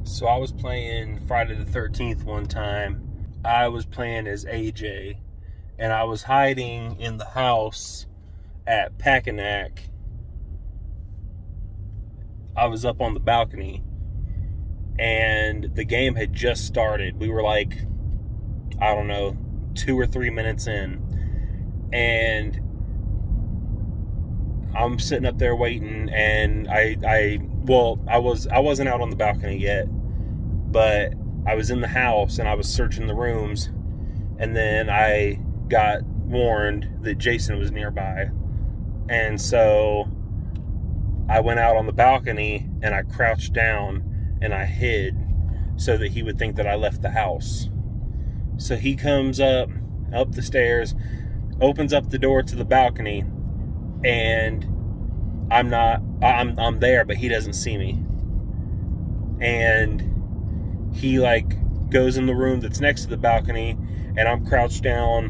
So I was playing Friday the 13th one time. I was playing as AJ, and I was hiding in the house at Packanack. I was up on the balcony, and the game had just started. We were like, I don't know, 2 or 3 minutes in, and I'm sitting up there waiting, and I wasn't out on the balcony yet, but I was in the house and I was searching the rooms, and then I got warned that Jason was nearby, and so I went out on the balcony and I crouched down and I hid so that he would think that I left the house. So he comes up the stairs, opens up the door to the balcony, and I'm there, but he doesn't see me. And he goes in the room that's next to the balcony, and I'm crouched down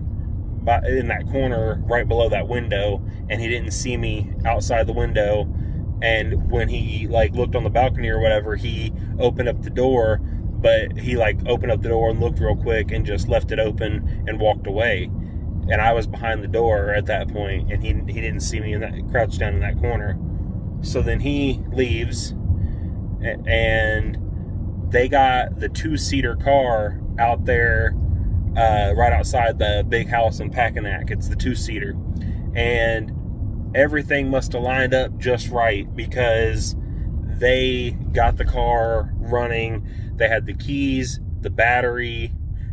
in that corner right below that window, and he didn't see me outside the window. And when he looked on the balcony or whatever, he opened up the door, but he opened up the door and looked real quick and just left it open and walked away. And I was behind the door at that point, and he didn't see me crouched down in that corner. So then he leaves, and they got the 2-seater car out there right outside the big house in Packanack. It's the 2-seater. And everything must have lined up just right, because they got the car running. They had the keys, the battery,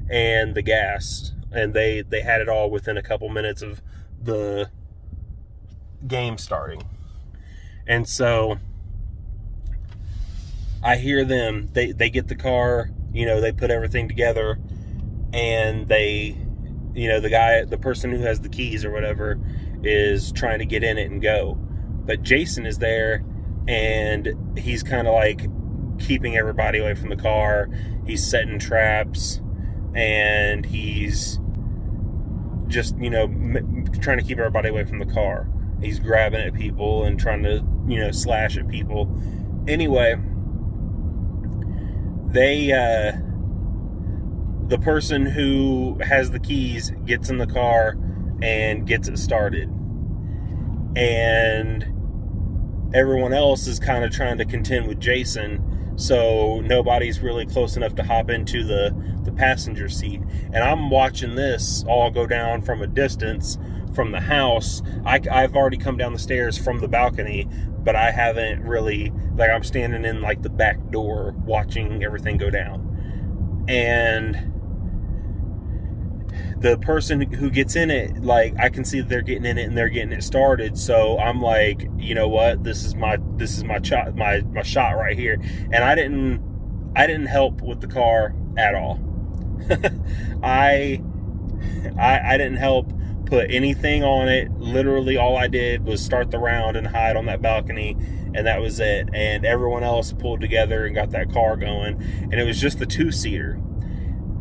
and the gas. And they had it all within a couple minutes of the game starting. And so I hear them, they get the car, they put everything together, and the person who has the keys or whatever is trying to get in it and go. But Jason is there, and he's kind of keeping everybody away from the car. He's setting traps, and he's just, trying to keep everybody away from the car. He's grabbing at people and trying to, slash at people. Anyway, the person who has the keys gets in the car and gets it started. And everyone else is kind of trying to contend with Jason, so nobody's really close enough to hop into the passenger seat. And I'm watching this all go down from a distance from the house. I've already come down the stairs from the balcony, but I haven't really, I'm standing in the back door watching everything go down. And the person who gets in it, I can see that they're getting in it and they're getting it started. So I'm you know what? This is my shot, my shot right here. And I didn't help with the car at all. I didn't help put anything on it. Literally all I did was start the round and hide on that balcony, and that was it. And everyone else pulled together and got that car going, and it was just the 2-seater.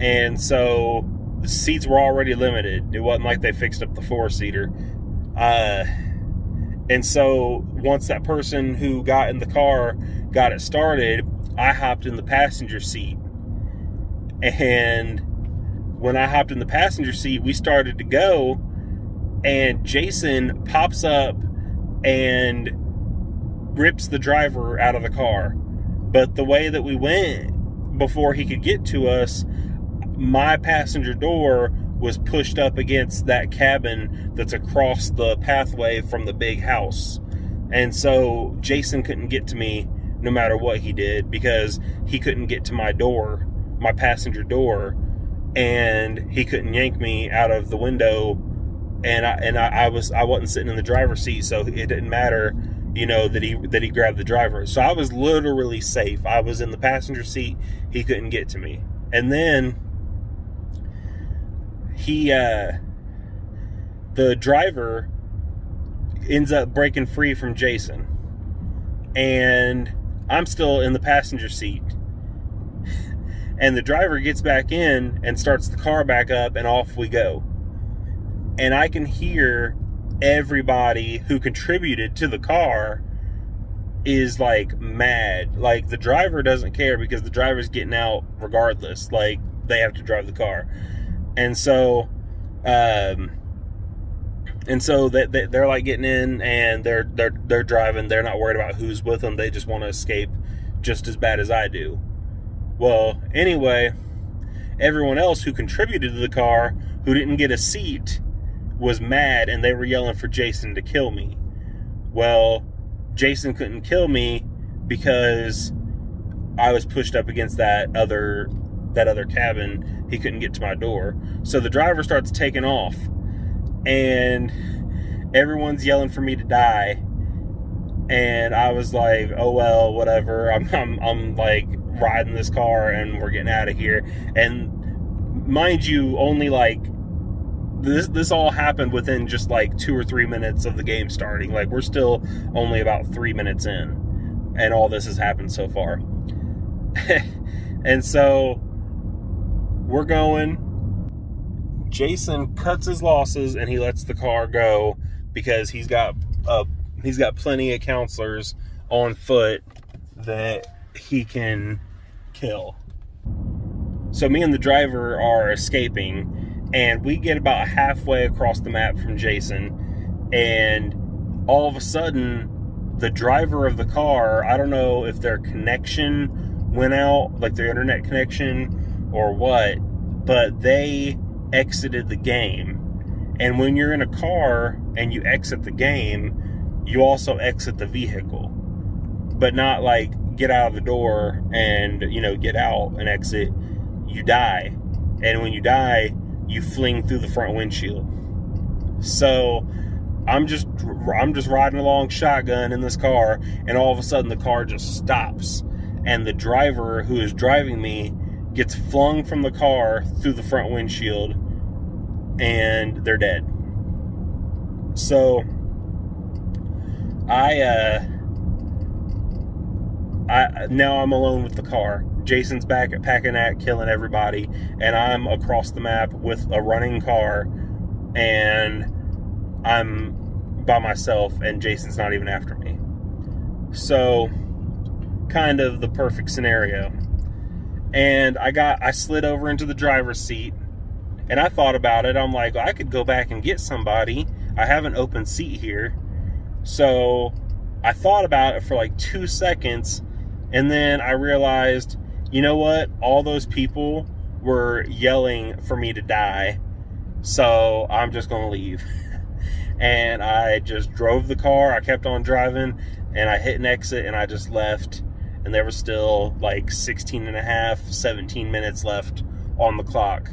And so the seats were already limited. It wasn't like they fixed up the 4-seater. And so once that person who got in the car got it started, I hopped in the passenger seat. And when I hopped in the passenger seat, we started to go, and Jason pops up and rips the driver out of the car. But the way that we went, before he could get to us, my passenger door was pushed up against that cabin that's across the pathway from the big house. And so Jason couldn't get to me no matter what he did, because he couldn't get to my door, my passenger door, and he couldn't yank me out of the window. And I wasn't sitting in the driver's seat, so it didn't matter, that he grabbed the driver. So I was literally safe. I was in the passenger seat. He couldn't get to me. And then the driver ends up breaking free from Jason, and I'm still in the passenger seat. And the driver gets back in and starts the car back up, and off we go. And I can hear everybody who contributed to the car is like mad. Like the driver doesn't care because the driver's getting out regardless. Like they have to drive the car. And so they're like getting in and they're driving. They're not worried about who's with them. They just want to escape just as bad as I do. Well, anyway, everyone else who contributed to the car, who didn't get a seat, was mad, and they were yelling for Jason to kill me. Well, Jason couldn't kill me because I was pushed up against that other cabin. He couldn't get to my door. So the driver starts taking off, and everyone's yelling for me to die. And I was like, oh well, whatever. I'm like riding this car and we're getting out of here. And mind you, only like this all happened within just like 2 or 3 minutes of the game starting. Like we're still only about 3 minutes in, and all this has happened so far. And so we're going. Jason cuts his losses and he lets the car go because he's got plenty of counselors on foot that he can kill. So me and the driver are escaping, and we get about halfway across the map from Jason, and all of a sudden the driver of the car, I don't know if their connection went out, like their internet connection or what, but they exited the game. And when you're in a car and you exit the game, you also exit the vehicle, but not like get out of the door and, get out and exit. You die. And when you die, you fling through the front windshield. So I'm just riding along shotgun in this car, and all of a sudden the car just stops, and the driver who is driving me gets flung from the car through the front windshield, and they're dead. So I now I'm alone with the car. Jason's back at Packanack killing everybody, and I'm across the map with a running car, and I'm by myself, and Jason's not even after me. So kind of the perfect scenario. And I slid over into the driver's seat, and I thought about it. I'm like, I could go back and get somebody. I have an open seat here. So I thought about it for like 2 seconds, and then I realized, you know what? All those people were yelling for me to die, so I'm just going to leave. And I just drove the car. I kept on driving, and I hit an exit, and I just left. And there was still like 17 minutes left on the clock.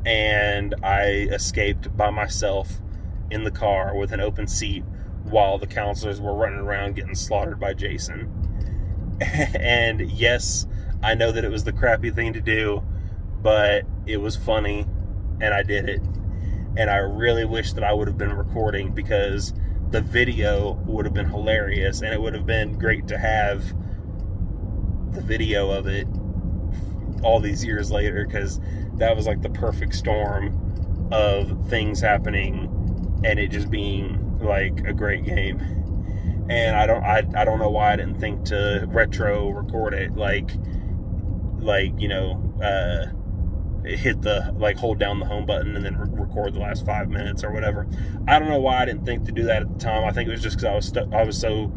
And I escaped by myself in the car with an open seat while the counselors were running around getting slaughtered by Jason. And yes, I know that it was the crappy thing to do, but it was funny, and I did it. And I really wish that I would have been recording, because the video would have been hilarious, and it would have been great to have the video of it all these years later, because that was like the perfect storm of things happening and it just being like a great game. And I don't know why I didn't think to retro record it, hit the, hold down the home button and then record the last 5 minutes or whatever. I don't know why I didn't think to do that at the time. I think it was just because I was so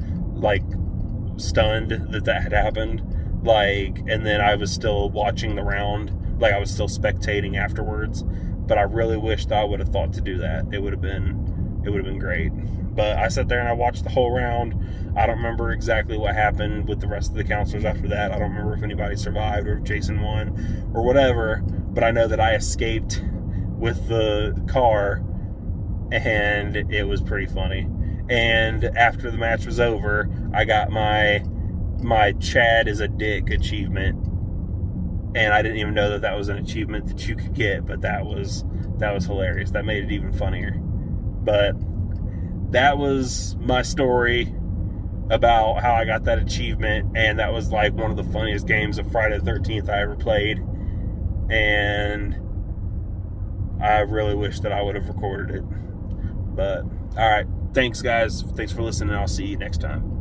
stunned that had happened. And then I was still watching the round, I was still spectating afterwards. But I really wished I would have thought to do that. It would have been great. But I sat there and I watched the whole round. I don't remember exactly what happened with the rest of the counselors after that. I don't remember if anybody survived or if Jason won or whatever. But I know that I escaped with the car, and it was pretty funny. And after the match was over, I got my Chad is a dick achievement. And I didn't even know that was an achievement that you could get, but that was hilarious. That made it even funnier. But that was my story about how I got that achievement, and that was one of the funniest games of Friday the 13th I ever played. And I really wish that I would have recorded it. But, alright. Thanks, guys. Thanks for listening. I'll see you next time.